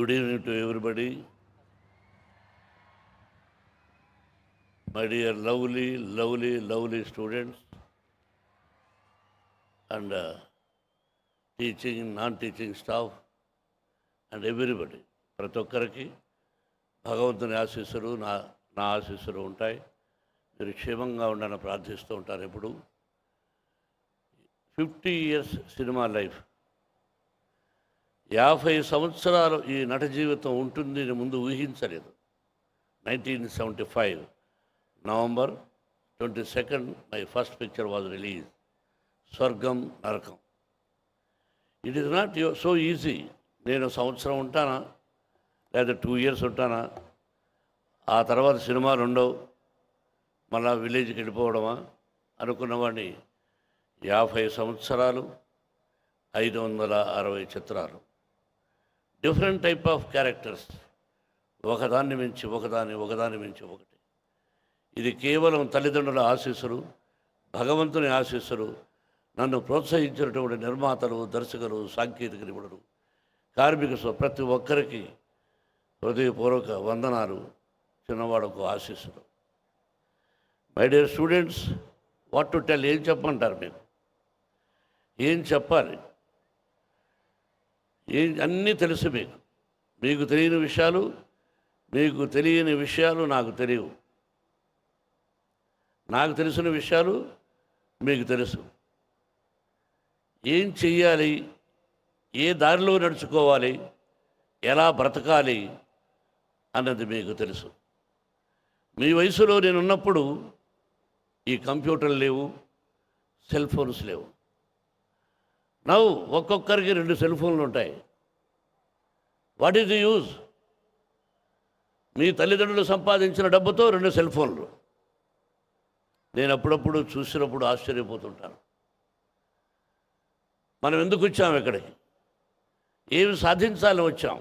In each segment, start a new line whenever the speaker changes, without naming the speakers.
Good evening to everybody. My dear lovely students and teaching, non-teaching staff and everybody. ప్రతి ఒక్కరికి భగవంతుని ఆశీస్సులు నా ఆశీస్సులు ఉంటాయి. మీరు క్షేమంగా ఉండాలని ప్రార్థిస్తూ ఉంటారు ఎప్పుడు. 50 years సినిమా లైఫ్, 50 సంవత్సరాలు ఈ నట జీవితం ఉంటుంది ముందు ఊహించలేదు. 1975 November 22nd my first picture was released, స్వర్గం నరకం. It is not so easy. నేను సంవత్సరం ఉంటానా లేదా 2 years ఉంటానా, ఆ తర్వాత సినిమాలు ఉండవు, మళ్ళా విలేజ్కి వెళ్ళిపోవడమా అనుకున్నవాడిని. 50 సంవత్సరాలు, 560 చిత్రాలు, డిఫరెంట్ టైప్ ఆఫ్ క్యారెక్టర్స్, ఒకదాన్ని మించి ఒకటి. ఇది కేవలం తల్లిదండ్రుల ఆశీస్సులు, భగవంతుని ఆశీస్సులు, నన్ను ప్రోత్సహించినటువంటి నిర్మాతలు, దర్శకులు, సాంకేతిక నిపుణులు, కార్మిక ప్రతి ఒక్కరికి హృదయపూర్వక వందనాలు, చిన్నవాళ్ళకు ఆశీస్సులు. My dear students, what to tell, ఏం చెప్పమంటారు మీకు? ఏం చెప్పాలి? అన్నీ తెలుసు మీకు. మీకు తెలియని విషయాలు నాకు తెలియవు. నాకు తెలిసిన విషయాలు మీకు తెలుసు. ఏం చెయ్యాలి, ఏ దారిలో నడుచుకోవాలి, ఎలా బ్రతకాలి అన్నది మీకు తెలుసు. మీ వయసులో నేనున్నప్పుడు ఈ కంప్యూటర్లు లేవు, సెల్ ఫోన్స్ లేవు. నవ్వు ఒక్కొక్కరికి 2 సెల్ ఫోన్లు ఉంటాయి. What is the use? మీ తల్లిదండ్రులు సంపాదించిన డబ్బుతో 2 సెల్ ఫోన్లు. నేను అప్పుడప్పుడు చూసినప్పుడు ఆశ్చర్యపోతుంటాను. మనం ఎందుకు వచ్చాము ఇక్కడికి? ఏమి సాధించాలని వచ్చాం?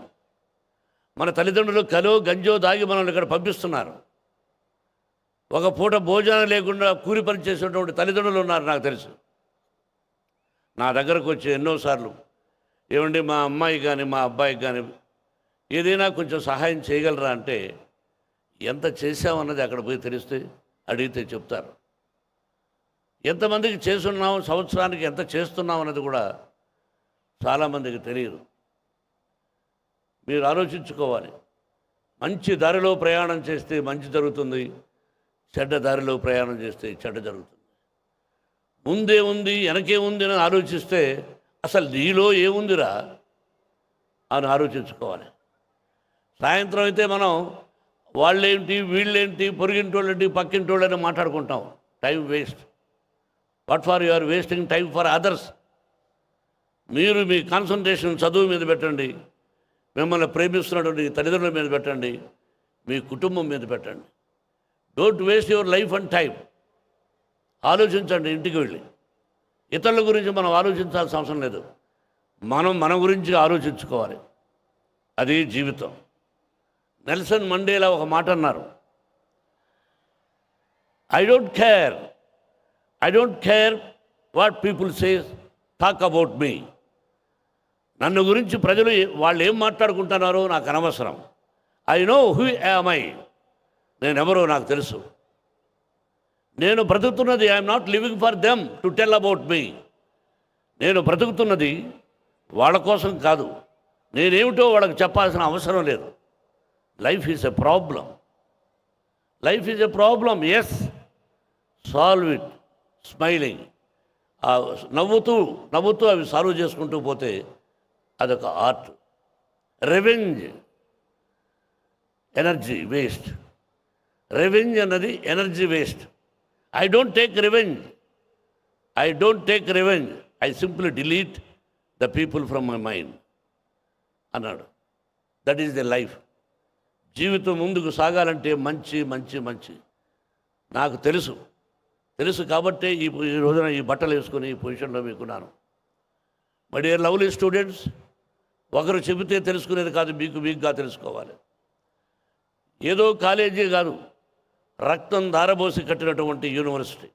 మన తల్లిదండ్రులు కలో గంజో దాగి మనల్ని ఇక్కడ పంపిస్తున్నారు. ఒక పూట భోజనం లేకుండా కూలి పని చేసేటువంటి తల్లిదండ్రులు ఉన్నారు నాకు తెలుసు. నా దగ్గరకు వచ్చి ఎన్నోసార్లు, ఏమండి మా అమ్మాయి కానీ మా అబ్బాయికి కానీ ఏదైనా కొంచెం సహాయం చేయగలరా అంటే, ఎంత చేసామన్నది అక్కడ పోయి తెలిస్తే అడిగితే చెప్తారు. ఎంతమందికి చేస్తున్నాం, సంవత్సరానికి ఎంత చేస్తున్నాం అన్నది కూడా చాలామందికి తెలియదు. మీరు ఆలోచించుకోవాలి. మంచి దారిలో ప్రయాణం చేస్తే మంచి జరుగుతుంది, చెడ్డ దారిలో ప్రయాణం చేస్తే చెడ్డ జరుగుతుంది. ముందే ఉంది వెనకే ఉంది అని ఆలోచిస్తే అసలు నీలో ఏముందిరా అని ఆలోచించుకోవాలి. సాయంత్రం అయితే మనం వాళ్ళేంటి వీళ్ళేంటి పొరుగింటోళ్ళేంటి పక్కింటోళ్ళని మాట్లాడుకుంటాం. Time waste. What for you are wasting time for others. మీరు మీ కాన్సన్ట్రేషన్ చదువు మీద పెట్టండి, మిమ్మల్ని ప్రేమిస్తున్నటువంటి తల్లిదండ్రుల మీద పెట్టండి, మీ కుటుంబం మీద పెట్టండి. Don't waste your life and time. ఆలోచించండి. ఇంటికి వెళ్ళి ఇతరుల గురించి మనం ఆలోచించాల్సిన అవసరం లేదు. మన గురించి ఆలోచించుకోవాలి. అది జీవితం. నెల్సన్ మండేలా ఒక మాట అన్నారు, I don't care what people says, talk about me. నన్ను గురించి ప్రజలు వాళ్ళు ఏం మాట్లాడుకుంటున్నారో నాకు అనవసరం. I know who am I. నేనెవరో నాకు తెలుసు. నేను బ్రతుకుతున్నది, I'm not living for them to tell about me. నేను బ్రతుకుతున్నది వాళ్ళ కోసం కాదు. నేనేమిటో వాళ్ళకి చెప్పాల్సిన అవసరం లేదు. Life is a problem. Yes, solve it smiling. నవ్వుతూ అవి సాల్వ్ చేసుకుంటూ పోతే అదొక art. Revenge energy waste. Revenge అన్నది energy waste. I don't take revenge. I simply delete the people from my mind అన్నాడు. That is the life. జీవితం ముందుకు సాగాలంటే మంచి నాకు తెలుసు కాబట్టే ఈ రోజున ఈ బట్టలు వేసుకొని ఈ పొజిషన్లో మీకున్నాను. మై డియర్ లవ్లీ స్టూడెంట్స్, ఒకరు చెబితే తెలుసుకునేది కాదు, మీకుగా తెలుసుకోవాలి. ఏదో కాలేజీ కాదు, రక్తం ధారబోసి కట్టినటువంటి యూనివర్సిటీ.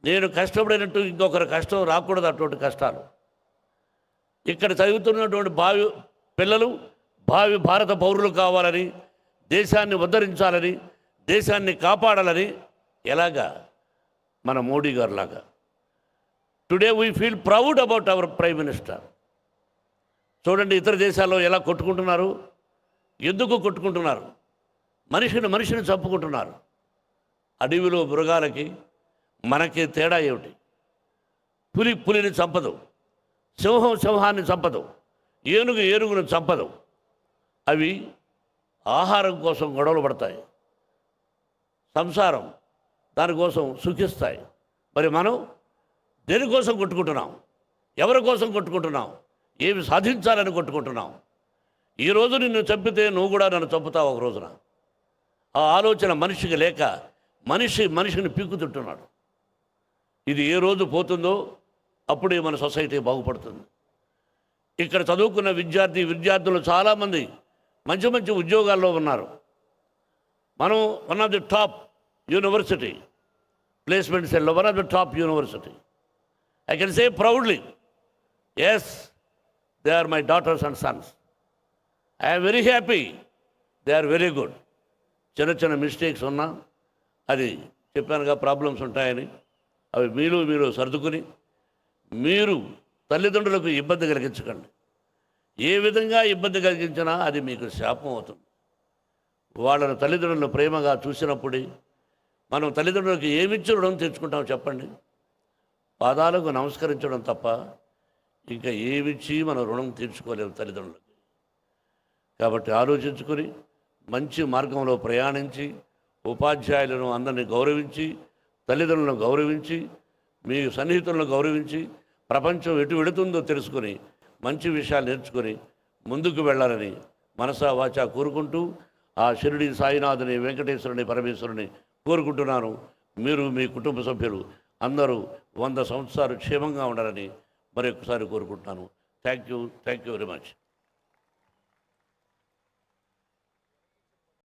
నేను కష్టపడినట్టు ఇంకొకరు కష్టం రాకూడదు. అటువంటి కష్టాలు ఇక్కడ చదువుతున్నటువంటి పిల్లలు భావి భారత పౌరులు కావాలని, దేశాన్ని ఉద్ధరించాలని, దేశాన్ని కాపాడాలని. ఎలాగా? మన మోడీ గారు లాగా. Today we feel proud about our prime minister. చూడండి ఇతర దేశాల్లో ఎలా కొట్టుకుంటున్నారు. ఎందుకు కొట్టుకుంటున్నారు? మనిషిని చంపుకుంటున్నారు. అడవిలో మృగాలకి మనకి తేడా ఏమిటి? పులిని చంపదు, సింహాన్ని చంపదు, ఏనుగును చంపదు. అవి ఆహారం కోసం గొడవలు పడతాయి, సంసారం దానికోసం సుఖిస్తాయి. మరి మనం దేనికోసం కొట్టుకుంటున్నాం? ఎవరి కోసం కొట్టుకుంటున్నాం? ఏమి సాధించాలని కొట్టుకుంటున్నాం? ఈరోజు నిన్ను చంపితే నువ్వు కూడా నన్ను చంపుతావు ఒక రోజున. ఆ ఆలోచన మనిషికి లేక మనిషిని పీక్కుతుంటున్నాడు. ఇది ఏ రోజు పోతుందో అప్పుడే మన సొసైటీ బాగుపడుతుంది. ఇక్కడ చదువుకున్న విద్యార్థులు చాలామంది మంచి ఉద్యోగాల్లో ఉన్నారు. మనం one of the top university, placement సెల్లో one of the top university. I can say proudly, yes, they are my daughters and sons. I am very happy, they are very good. చిన్న మిస్టేక్స్ ఉన్నా, అది చెప్పానుగా problems ఉంటాయని, అవి మీరు సర్దుకుని మీరు తల్లిదండ్రులకు ఇబ్బంది కలిగించకండి. ఏ విధంగా ఇబ్బంది కలిగించినా అది మీకు శాపం అవుతుంది. వాళ్ళని తల్లిదండ్రులను ప్రేమగా చూసినప్పుడే మనం తల్లిదండ్రులకు ఏమిచ్చి రుణం తెచ్చుకుంటాం చెప్పండి? పాదాలకు నమస్కరించడం తప్ప ఇంకా ఏమిచ్చి మనం రుణం తీర్చుకోలేము తల్లిదండ్రులకి. కాబట్టి ఆలోచించుకొని మంచి మార్గంలో ప్రయాణించి, ఉపాధ్యాయులను అందరినీ గౌరవించి, తల్లిదండ్రులను గౌరవించి, మీ సన్నిహితులను గౌరవించి, ప్రపంచం ఎటు వెళుతుందో తెలుసుకొని మంచి విషయాలు నేర్చుకొని ముందుకు వెళ్ళాలని మనసా వాచా కోరుకుంటూ, ఆ షిరిడి సాయినాథుని, వెంకటేశ్వరుని, పరమేశ్వరుని కోరుకుంటున్నాను. మీరు మీ కుటుంబ సభ్యులు అందరూ 100 సంవత్సరాలు క్షేమంగా ఉండాలని మరొకసారి కోరుకుంటున్నాను. Thank you very much.